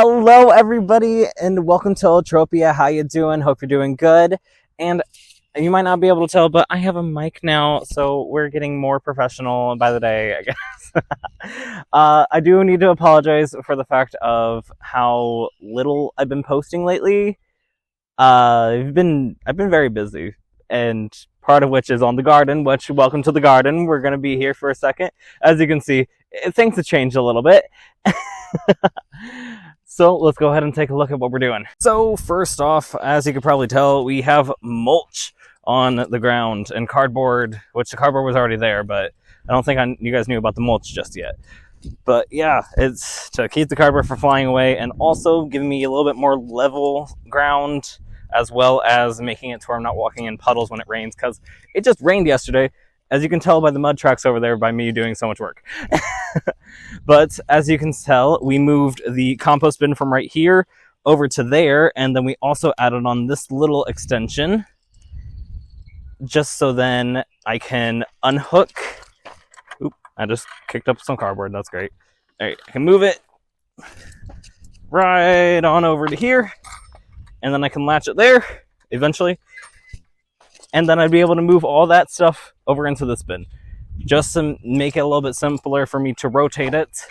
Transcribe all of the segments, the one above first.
Hello, everybody, and welcome to Eltropia. How you doing? Hope you're doing good. And you might not be able to tell, but I have a mic now, so we're getting more professional by the day, I guess. I do need to apologize for the fact of how little I've been posting lately. I've been very busy, and part of which is on the garden. Which, welcome to the garden. We're going to be here for a second. As you can see, things have changed a little bit. So let's go ahead and take a look at what we're doing. So first off, as you can probably tell, we have mulch on the ground and cardboard, which the cardboard was already there, but I don't think you guys knew about the mulch just yet. But yeah, it's to keep the cardboard from flying away and also giving me a little bit more level ground, as well as making it to where I'm not walking in puddles when it rains, because it just rained yesterday, as you can tell by the mud tracks over there by me doing so much work. But as you can tell, we moved the compost bin from right here over to there, and then we also added on this little extension, just so then I can unhook. Oop, I just kicked up some cardboard, that's great. Alright, I can move it right on over to here, and then I can latch it there, eventually. And then I'd be able to move all that stuff over into this bin, just to make it a little bit simpler for me to rotate it.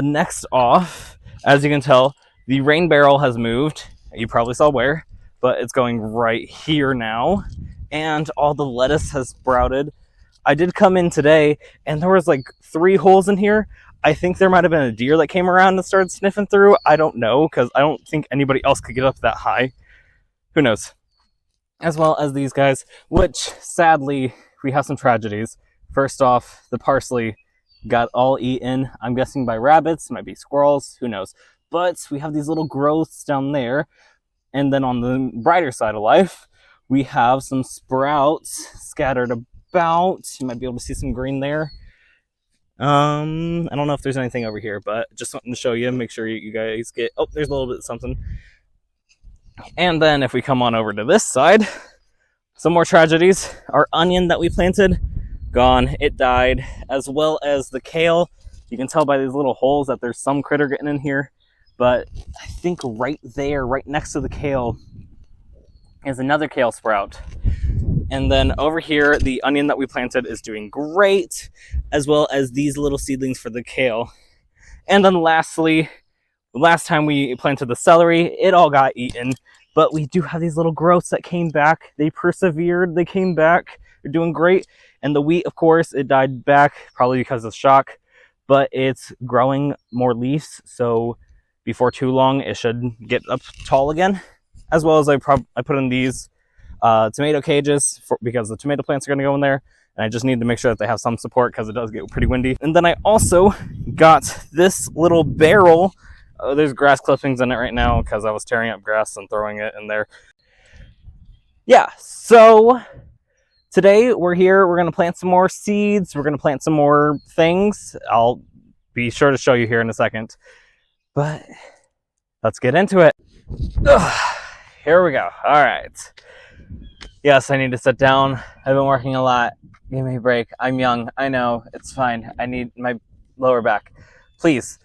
Next off, as you can tell, the rain barrel has moved. You probably saw where, but it's going right here now. And all the lettuce has sprouted. I did come in today, and there was like 3 holes in here. I think there might have been a deer that came around and started sniffing through. I don't know, because I don't think anybody else could get up that high. Who knows? As well as these guys, which sadly, we have some tragedies. First off, the parsley got all eaten, I'm guessing by rabbits, might be squirrels, who knows. But we have these little growths down there. And then on the brighter side of life, we have some sprouts scattered about. You might be able to see some green there. I don't know if there's anything over here, but just something to show you, make sure you guys get... Oh, there's a little bit of something. And then if we come on over to this side, some more tragedies. Our onion that we planted, gone. It died. As well as the kale. You can tell by these little holes that there's some critter getting in here. But I think right there, right next to the kale, is another kale sprout. And then over here, the onion that we planted is doing great. As well as these little seedlings for the kale. And then lastly, last time we planted the celery, it all got eaten. But we do have these little growths that came back. They persevered. They came back. They're doing great. And the wheat, of course, it died back, probably because of shock. But it's growing more leaves. So before too long, it should get up tall again. As well as I put in these tomato cages because the tomato plants are going to go in there. And I just need to make sure that they have some support because it does get pretty windy. And then I also got this little barrel. Oh, there's grass clippings in it right now because I was tearing up grass and throwing it in there. Yeah, so today we're here. We're going to plant some more seeds. We're going to plant some more things. I'll be sure to show you here in a second. But let's get into it. Ugh, here we go. All right. Yes, I need to sit down. I've been working a lot. Give me a break. I'm young. I know. It's fine. I need my lower back. Please.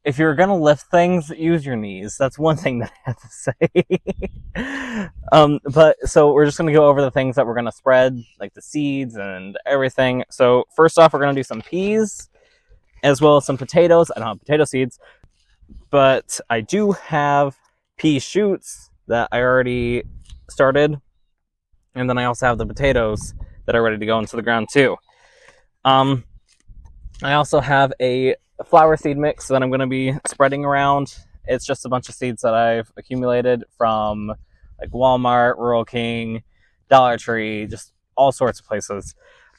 If you're going to lift things, use your knees. That's one thing that I have to say. But so we're just going to go over the things that we're going to spread, like the seeds and everything. So first off, we're going to do some peas, as well as some potatoes. I don't have potato seeds, but I do have pea shoots that I already started. And then I also have the potatoes that are ready to go into the ground too. I also have a flower seed mix that I'm going to be spreading around. It's just a bunch of seeds that I've accumulated from like Walmart, Rural King, Dollar Tree, just all sorts of places.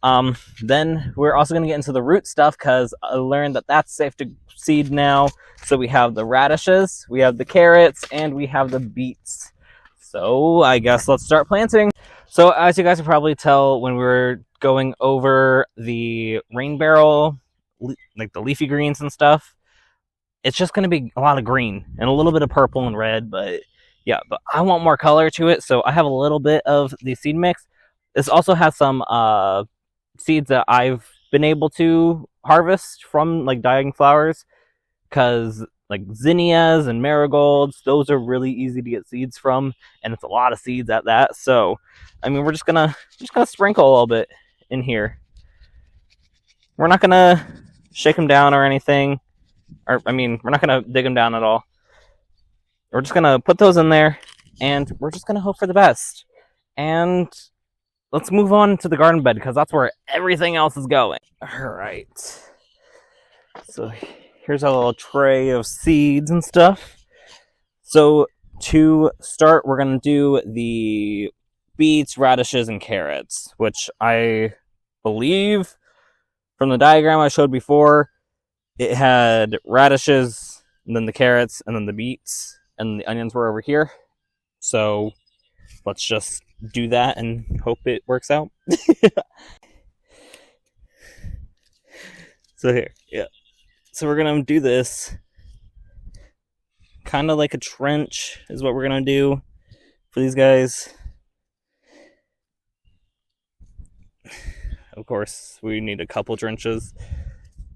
Then we're also going to get into the root stuff because I learned that that's safe to seed now. So we have the radishes, we have the carrots, and we have the beets. So I guess let's start planting. So as you guys can probably tell when we were going over the rain barrel, like the leafy greens and stuff, it's just going to be a lot of green and a little bit of purple and red, but yeah, but I want more color to it, so I have a little bit of the seed mix. This also has some seeds that I've been able to harvest from like dying flowers, because like zinnias and marigolds. Those are really easy to get seeds from, and it's a lot of seeds at that. So, I mean, we're just gonna sprinkle a little bit in here. We're not gonna shake them down or anything, or I mean, we're not gonna dig them down at all. We're just gonna put those in there, and we're just gonna hope for the best. And let's move on to the garden bed because that's where everything else is going. All right. So here's a little tray of seeds and stuff. So to start, we're going to do the beets, radishes, and carrots, which I believe from the diagram I showed before, it had radishes, and then the carrots, and then the beets, and the onions were over here. So let's just do that and hope it works out. So here, yeah. So we're going to do this kind of like a trench is what we're going to do for these guys. Of course, we need a couple trenches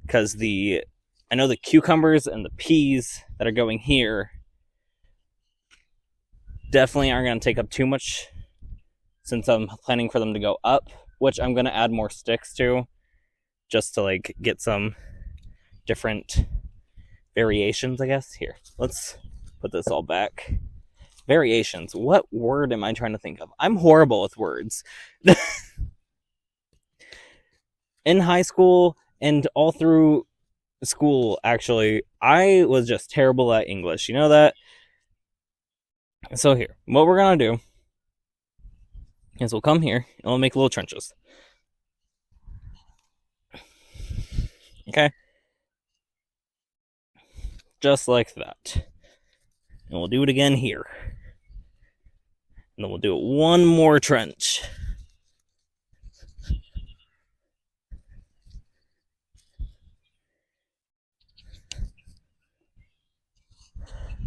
because I know the cucumbers and the peas that are going here definitely aren't going to take up too much since I'm planning for them to go up, which I'm going to add more sticks to just to like get some different variations, I guess. Here, let's put this all back. Variations. What word am I trying to think of? I'm horrible with words. In high school and all through school, actually, I was just terrible at English. You know that? So here, what we're going to do is we'll come here and we'll make little trenches. Okay? Just like that. And we'll do it again here. And then we'll do it one more trench.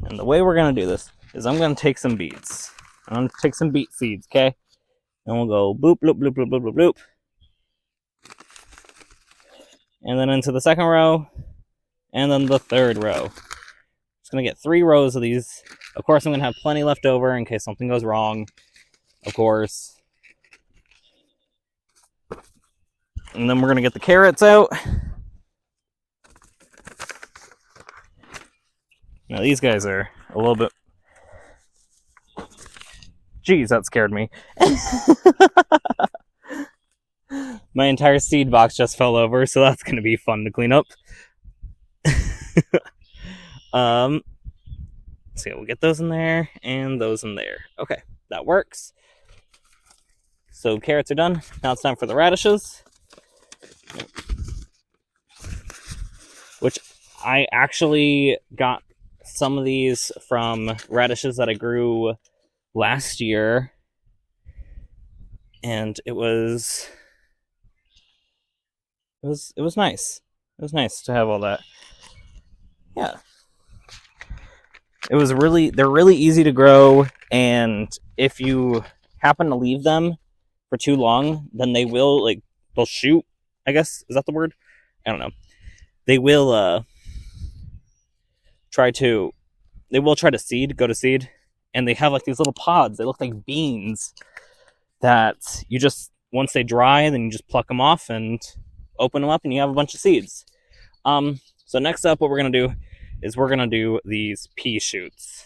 And the way we're going to do this is I'm going to take some beets. I'm going to take some beet seeds, okay? And we'll go boop, bloop, bloop, bloop, bloop, bloop, bloop. And then into the second row. And then the third row. Just going to get 3 rows of these. Of course, I'm going to have plenty left over in case something goes wrong. Of course. And then we're going to get the carrots out. Now, these guys are a little bit... Jeez, that scared me. My entire seed box just fell over, so that's going to be fun to clean up. So yeah, we'll get those in there and those in there. Okay, that works. So carrots are done. Now it's time for the radishes, which I actually got some of these from radishes that I grew last year, and it was nice. It was nice to have all that. Yeah. They're really easy to grow, and if you happen to leave them for too long, then they'll shoot, I guess. Is that the word? I don't know. They will try to go to seed, and they have like these little pods. They look like beans that you just, once they dry, then you just pluck them off and open them up, and you have a bunch of seeds. So next up, what we're going to do is we're going to do these pea shoots.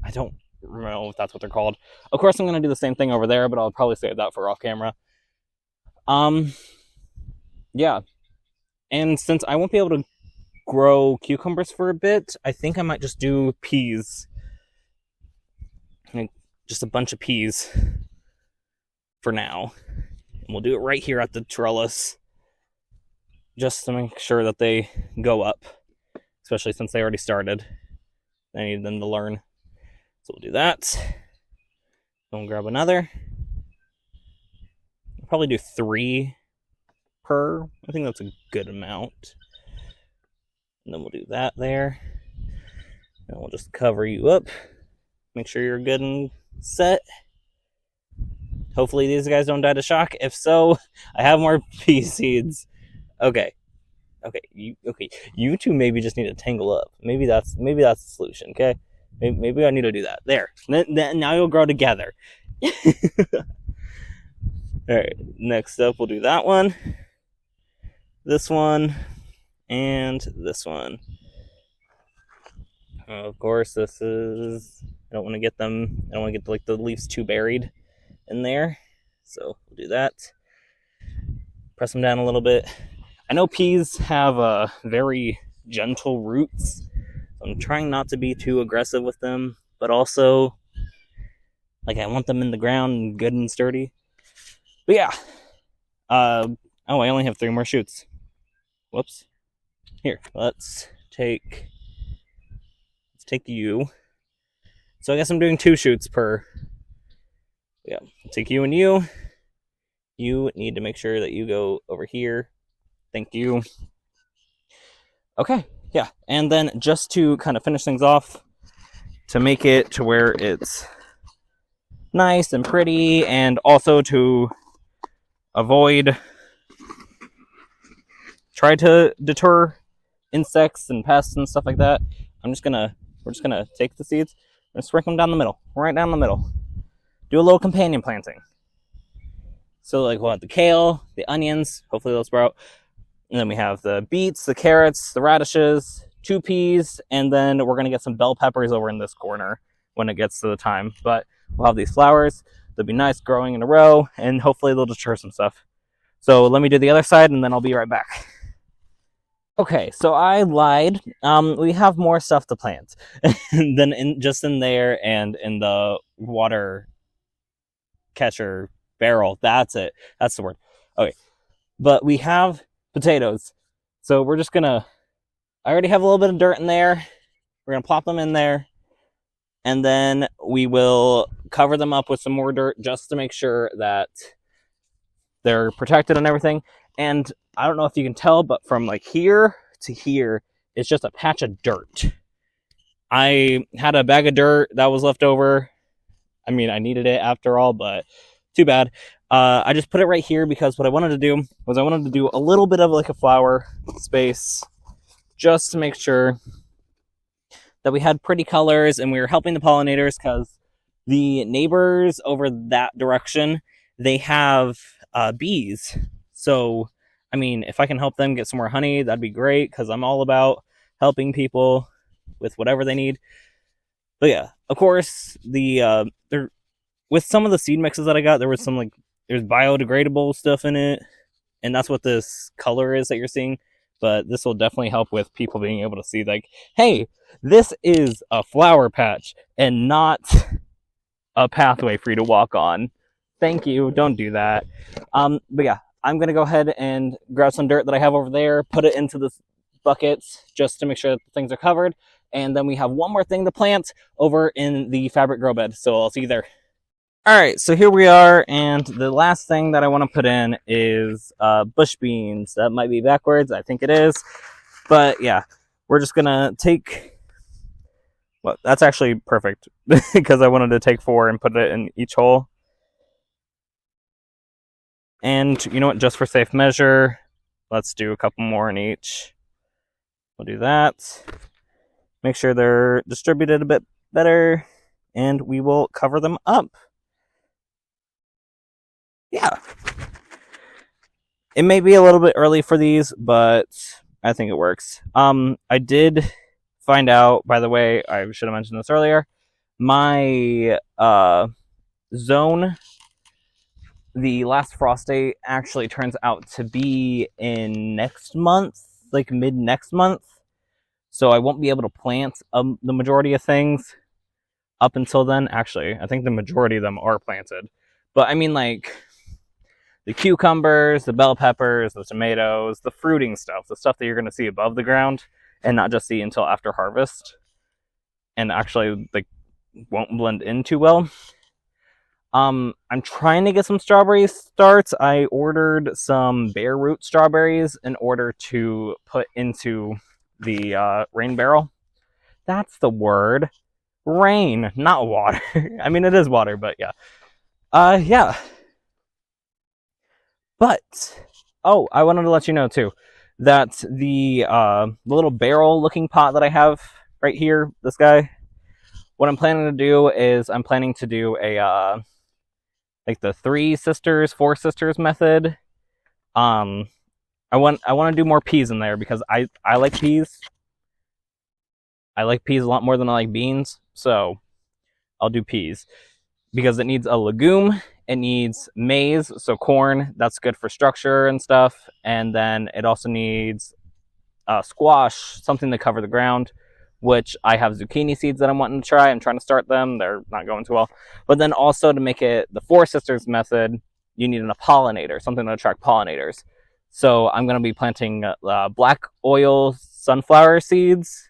I don't know if that's what they're called. Of course, I'm going to do the same thing over there, but I'll probably save that for off camera. Yeah. And since I won't be able to grow cucumbers for a bit, I think I might just do peas. Like, just a bunch of peas for now. And we'll do it right here at the trellis, just to make sure that they go up, especially since they already started. I need them to learn. So we'll do that. Then we'll grab another. I'll probably do 3 per. I think that's a good amount. And then we'll do that there. And we'll just cover you up. Make sure you're good and set. Hopefully these guys don't die to shock. If so, I have more pea seeds. Okay. Okay, you two maybe just need to tangle up. Maybe that's the solution. Okay, maybe I need to do that. There. Now you'll grow together. All right. Next up, we'll do that one, this one, and this one. Of course, this is. I don't want to get them. I don't want to get like the leaves too buried in there. So we'll do that. Press them down a little bit. I know peas have very gentle roots. So I'm trying not to be too aggressive with them, but also, like, I want them in the ground good and sturdy. But yeah. Oh, I only have 3 more shoots. Whoops. Here, let's take you. So I guess I'm doing 2 shoots per. Yeah, take you and you. You need to make sure that you go over here. Thank you. Okay, yeah. And then just to kind of finish things off, to make it to where it's nice and pretty, and also to try to deter insects and pests and stuff like that, we're just gonna take the seeds and sprinkle them down the middle, right down the middle. Do a little companion planting. So like we'll have the kale, the onions, hopefully they'll sprout. And then we have the beets, the carrots, the radishes, 2 peas, and then we're gonna get some bell peppers over in this corner when it gets to the time. But we'll have these flowers. They'll be nice growing in a row, and hopefully they'll deter some stuff. So let me do the other side, and then I'll be right back. Okay, so I lied. We have more stuff to plant than in there and in the water catcher barrel. That's it. That's the word. Okay, but we have potatoes. So we're just gonna. I already have a little bit of dirt in there. We're gonna plop them in there, and then we will cover them up with some more dirt just to make sure that they're protected and everything. And I don't know if you can tell, but from like here to here, it's just a patch of dirt. I had a bag of dirt that was left over. I mean, I needed it after all, but too bad. I just put it right here because what I wanted to do was I wanted to do a little bit of like a flower space just to make sure that we had pretty colors and we were helping the pollinators, because the neighbors over that direction, they have bees. So, I mean, if I can help them get some more honey, that'd be great, because I'm all about helping people with whatever they need. But yeah, of course, with some of the seed mixes that I got, there's biodegradable stuff in it, and that's what this color is that you're seeing. But this will definitely help with people being able to see, like, hey, this is a flower patch and not a pathway for you to walk on. Thank you. Don't do that. But yeah, I'm going to go ahead and grab some dirt that I have over there, put it into the buckets just to make sure that things are covered. And then we have one more thing to plant over in the fabric grow bed. So I'll see you there. All right, so here we are, and the last thing that I want to put in is bush beans. That might be backwards, I think it is. But yeah, we're just going to take... Well, that's actually perfect, because I wanted to take 4 and put it in each hole. And you know what, just for safe measure, let's do a couple more in each. We'll do that. Make sure they're distributed a bit better, and we will cover them up. Yeah. It may be a little bit early for these, but I think it works. I did find out, by the way, I should have mentioned this earlier, my zone, the last frost date actually turns out to be in next month, like mid next month. So I won't be able to plant the majority of things up until then. Actually, I think the majority of them are planted. But I mean, like, the cucumbers, the bell peppers, the tomatoes, the fruiting stuff, the stuff that you're going to see above the ground and not just see until after harvest, and actually like won't blend in too well. I'm trying to get some strawberry starts. I ordered some bare root strawberries in order to put into the rain barrel. That's the word. Rain, not water. I mean, it is water, but yeah. Yeah. But, oh, I wanted to let you know too. that the little barrel looking pot that I have right here, this guy, what I'm planning to do is I'm planning to do a like the 3 sisters, 4 sisters method. I want to do more peas in there because I like peas. I like peas a lot more than I like beans, so I'll do peas because it needs a legume. It needs maize, so corn. That's good for structure and stuff. And then it also needs squash, something to cover the ground, which I have zucchini seeds that I'm wanting to try. I'm trying to start them. They're not going too well. But then also to make it the 4 sisters method, you need a pollinator, something to attract pollinators. So I'm going to be planting black oil sunflower seeds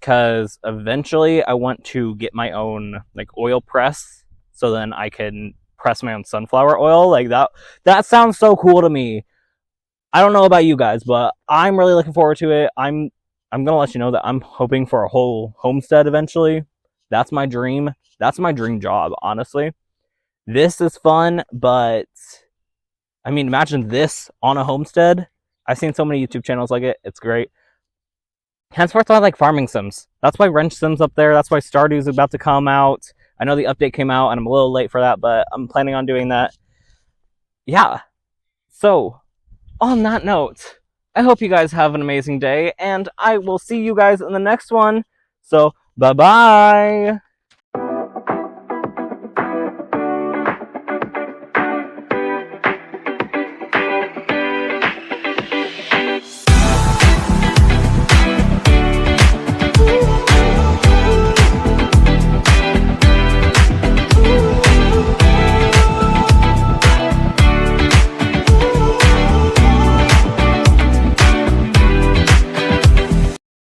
because eventually I want to get my own like oil press so then I can press my own sunflower oil. Like that sounds so cool to me. I don't know about you guys, but I'm really looking forward to it. I'm gonna let you know that I'm hoping for a whole homestead eventually. That's my dream. That's my dream job, honestly. This is fun, but I mean, imagine this on a homestead. I've seen so many YouTube channels like it. It's great. Henceforth, I like farming sims. That's why Wrench Sims up there. That's why Stardew's about to come out. I know the update came out, and I'm a little late for that, but I'm planning on doing that. Yeah. So, on that note, I hope you guys have an amazing day, and I will see you guys in the next one. So, bye-bye!